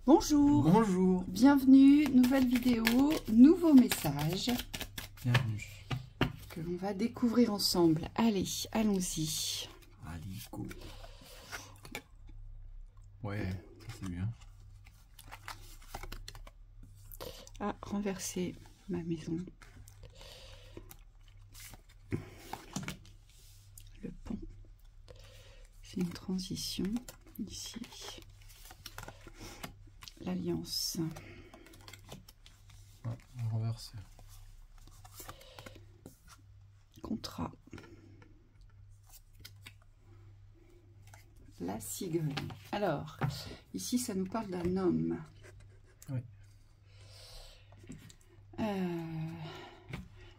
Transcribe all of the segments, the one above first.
Bonjour. Bonjour. Bienvenue, nouvelle vidéo, nouveau message. Bienvenue. Que l'on va découvrir ensemble. Allez, allons-y. Allez, go. Ouais, c'est bien. Ah, renverser ma maison. Le pont. C'est une transition ici. L'alliance. Ah, renverser. Contrat. La cigogne. Alors, ici, ça nous parle d'un homme. Oui.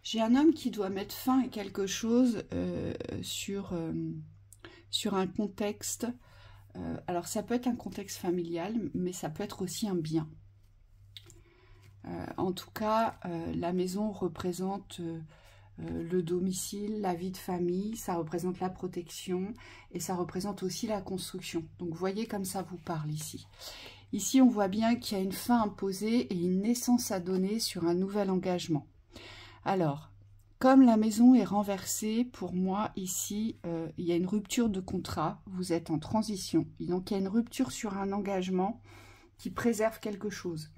J'ai un homme qui doit mettre fin à quelque chose sur un contexte. Alors, ça peut être un contexte familial, mais ça peut être aussi un bien. En tout cas, la maison représente le domicile, la vie de famille, ça représente la protection et ça représente aussi la construction. Donc, vous voyez comme ça vous parle ici. Ici, on voit bien qu'il y a une fin imposée et une naissance à donner sur un nouvel engagement. Alors, comme la maison est renversée, pour moi, ici, il y a une rupture de contrat. Vous êtes en transition. Et donc, il y a une rupture sur un engagement qui préserve quelque chose.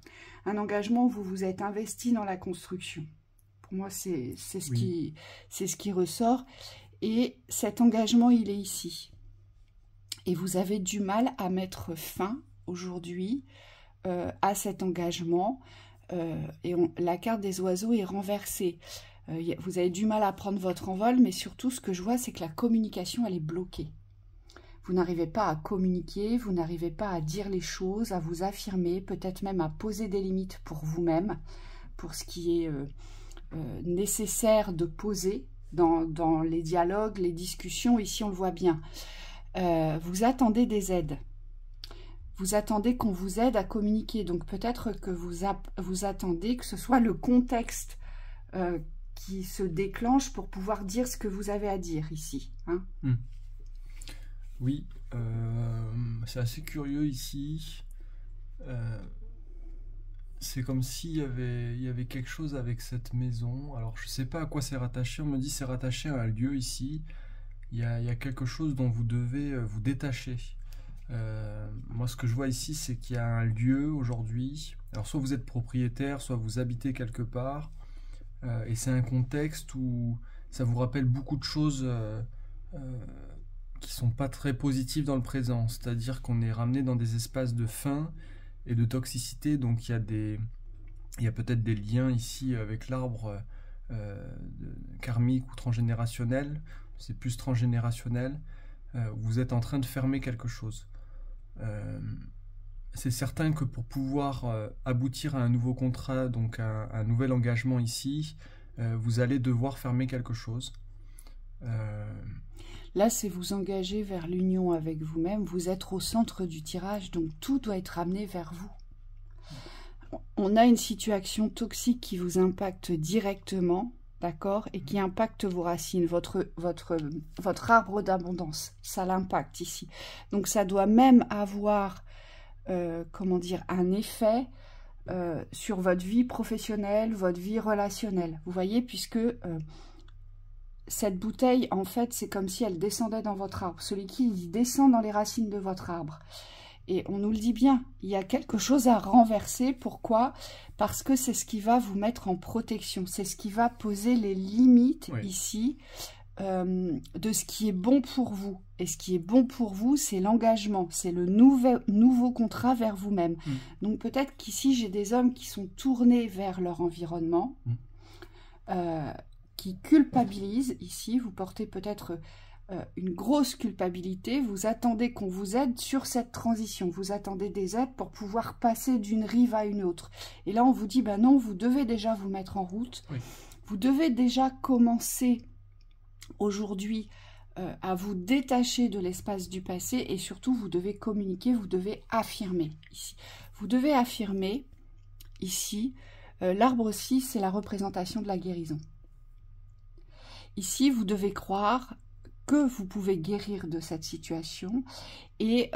Un engagement où vous vous êtes investi dans la construction. Pour moi, c'est ce qui ressort. Et cet engagement, il est ici. Et vous avez du mal à mettre fin aujourd'hui à cet engagement. La carte des oiseaux est renversée. Vous avez du mal à prendre votre envol, mais surtout, ce que je vois, c'est que la communication, elle est bloquée. Vous n'arrivez pas à communiquer, vous n'arrivez pas à dire les choses, à vous affirmer, peut-être même à poser des limites pour vous-même, pour ce qui est nécessaire de poser dans les dialogues, les discussions. Ici, on le voit bien. Vous attendez des aides. Vous attendez qu'on vous aide à communiquer. Donc, peut-être que vous attendez que ce soit le contexte qui se déclenche pour pouvoir dire ce que vous avez à dire ici. Hein. Oui, c'est assez curieux ici. C'est comme s'il y avait quelque chose avec cette maison. Alors, je ne sais pas à quoi c'est rattaché. On me dit c'est rattaché à un lieu ici. Il y a quelque chose dont vous devez vous détacher. Moi, ce que je vois ici, c'est qu'il y a un lieu aujourd'hui. Alors, soit vous êtes propriétaire, soit vous habitez quelque part. Et c'est un contexte où ça vous rappelle beaucoup de choses qui sont pas très positives dans le présent. C'est-à-dire qu'on est ramené dans des espaces de faim et de toxicité. Donc, il y a peut-être des liens ici avec l'arbre karmique ou transgénérationnel. C'est plus transgénérationnel. Vous êtes en train de fermer quelque chose. C'est certain que pour pouvoir aboutir à un nouveau contrat, donc un nouvel engagement ici, vous allez devoir fermer quelque chose. Là, c'est vous engager vers l'union avec vous-même. Vous êtes au centre du tirage, donc tout doit être amené vers vous. On a une situation toxique qui vous impacte directement, d'accord, et qui impacte vos racines, votre arbre d'abondance. Ça l'impacte ici. Donc, ça doit même avoir, comment dire, un effet sur votre vie professionnelle, votre vie relationnelle. Vous voyez, puisque cette bouteille, en fait, c'est comme si elle descendait dans votre arbre. Ce liquide, il descend dans les racines de votre arbre. Et on nous le dit bien, il y a quelque chose à renverser. Pourquoi? Parce que c'est ce qui va vous mettre en protection. C'est ce qui va poser les limites ici de ce qui est bon pour vous. Et ce qui est bon pour vous, c'est l'engagement. C'est le nouveau contrat vers vous-même. Donc peut-être qu'ici, j'ai des hommes qui sont tournés vers leur environnement, qui culpabilisent. Ici, vous portez peut-être une grosse culpabilité. Vous attendez qu'on vous aide sur cette transition. Vous attendez des aides pour pouvoir passer d'une rive à une autre. Et là, on vous dit, ben non, vous devez déjà vous mettre en route. Vous devez déjà commencer aujourd'hui à vous détacher de l'espace du passé et surtout, vous devez communiquer, vous devez affirmer ici. Vous devez affirmer ici. L'arbre 6, c'est la représentation de la guérison. Ici, vous devez croire que vous pouvez guérir de cette situation et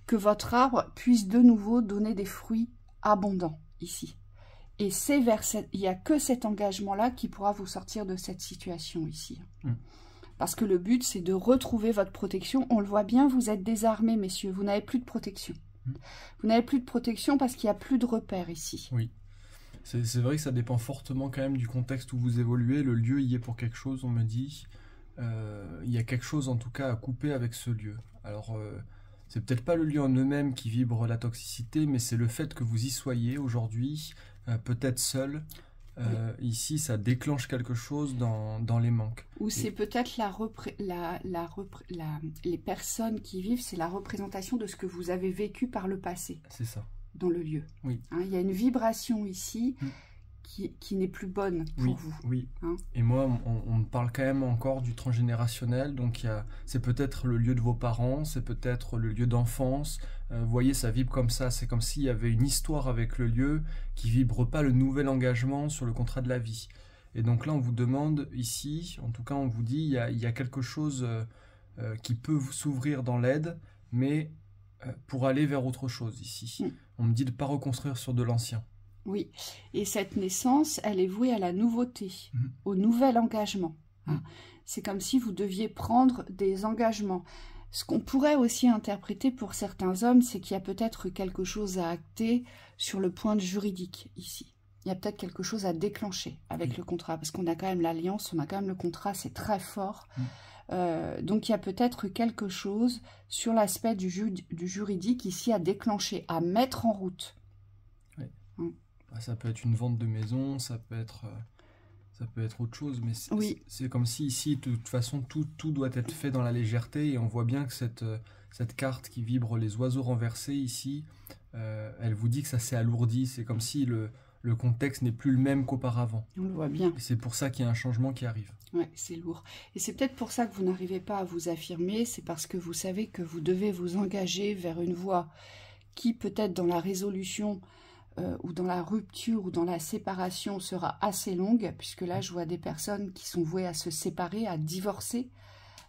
que votre arbre puisse de nouveau donner des fruits abondants ici. Et c'est il n'y a que cet engagement-là qui pourra vous sortir de cette situation ici. Parce que le but, c'est de retrouver votre protection. On le voit bien, vous êtes désarmés, messieurs. Vous n'avez plus de protection. Vous n'avez plus de protection parce qu'il n'y a plus de repères ici. Oui. C'est vrai que ça dépend fortement quand même du contexte où vous évoluez. Le lieu y est pour quelque chose, on me dit. Il y a quelque chose en tout cas à couper avec ce lieu. Alors, c'est peut-être pas le lieu en eux-mêmes qui vibre la toxicité, mais c'est le fait que vous y soyez aujourd'hui, peut-être seul. Ici, ça déclenche quelque chose dans les manques. Ou c'est peut-être les personnes qui vivent, c'est la représentation de ce que vous avez vécu par le passé. C'est ça. Dans le lieu. Oui. Hein, il y a une vibration ici qui n'est plus bonne pour vous. Oui. Hein. Et moi, on me parle quand même encore du transgénérationnel. Donc, c'est peut-être le lieu de vos parents, c'est peut-être le lieu d'enfance. Vous voyez, ça vibre comme ça. C'est comme s'il y avait une histoire avec le lieu qui vibre pas le nouvel engagement sur le contrat de la vie. Et donc là, on vous demande ici, en tout cas, on vous dit, il y a quelque chose qui peut s'ouvrir dans l'aide, mais pour aller vers autre chose ici. On me dit de ne pas reconstruire sur de l'ancien. Oui, et cette naissance, elle est vouée à la nouveauté, au nouvel engagement. Hein. C'est comme si vous deviez prendre des engagements. Ce qu'on pourrait aussi interpréter pour certains hommes, c'est qu'il y a peut-être quelque chose à acter sur le point de juridique ici. Il y a peut-être quelque chose à déclencher avec le contrat, parce qu'on a quand même l'alliance, on a quand même le contrat, c'est très fort. Donc il y a peut-être quelque chose sur l'aspect du juridique ici à déclencher, à mettre en route. Oui. Ça peut être une vente de maison, ça peut être autre chose, mais c'est comme si ici, de toute façon, tout doit être fait dans la légèreté, et on voit bien que cette carte qui vibre les oiseaux renversés ici, elle vous dit que ça s'est alourdi, c'est comme si le contexte n'est plus le même qu'auparavant. On le voit bien. Et c'est pour ça qu'il y a un changement qui arrive. Ouais, c'est lourd. Et c'est peut-être pour ça que vous n'arrivez pas à vous affirmer, c'est parce que vous savez que vous devez vous engager vers une voie qui peut-être dans la résolution ou dans la rupture ou dans la séparation sera assez longue, puisque là je vois des personnes qui sont vouées à se séparer, à divorcer.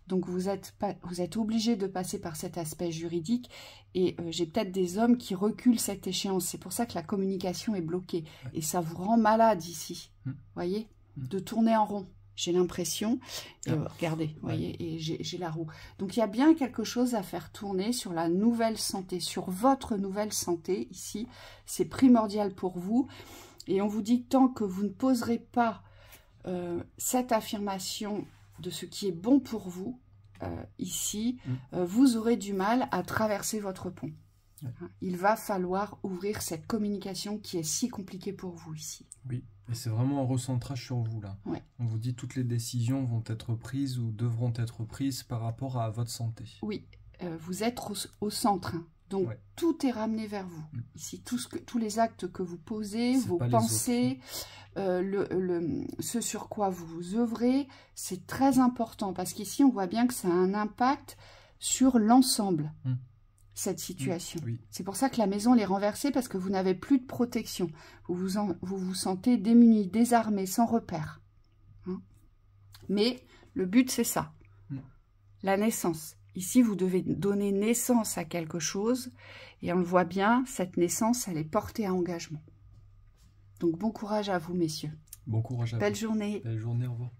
Donc vous êtes obligé de passer par cet aspect juridique, et j'ai peut-être des hommes qui reculent cette échéance. C'est pour ça que la communication est bloquée, et ça vous rend malade ici, voyez, de tourner en rond. J'ai l'impression, regardez, voyez, et j'ai la roue. Donc il y a bien quelque chose à faire tourner sur la nouvelle santé, sur votre nouvelle santé ici. C'est primordial pour vous. Et on vous dit que tant que vous ne poserez pas cette affirmation de ce qui est bon pour vous, ici, vous aurez du mal à traverser votre pont. Il va falloir ouvrir cette communication qui est si compliquée pour vous ici. Oui. Et c'est vraiment un recentrage sur vous, là. Ouais. On vous dit toutes les décisions vont être prises ou devront être prises par rapport à votre santé. Oui, vous êtes au centre, hein. Donc tout est ramené vers vous. Ici, tous les actes que vous posez, vos pensées, ce sur quoi vous œuvrez, c'est très important. Parce qu'ici, on voit bien que ça a un impact sur l'ensemble. Cette situation. C'est pour ça que la maison est renversée, parce que vous n'avez plus de protection. Vous vous sentez démuni, désarmé, sans repère. Hein? Mais le but, c'est ça. La naissance. Ici, vous devez donner naissance à quelque chose. Et on le voit bien, cette naissance, elle est portée à engagement. Donc, bon courage à vous, messieurs. Bon courage à vous. Belle journée. Belle journée, au revoir.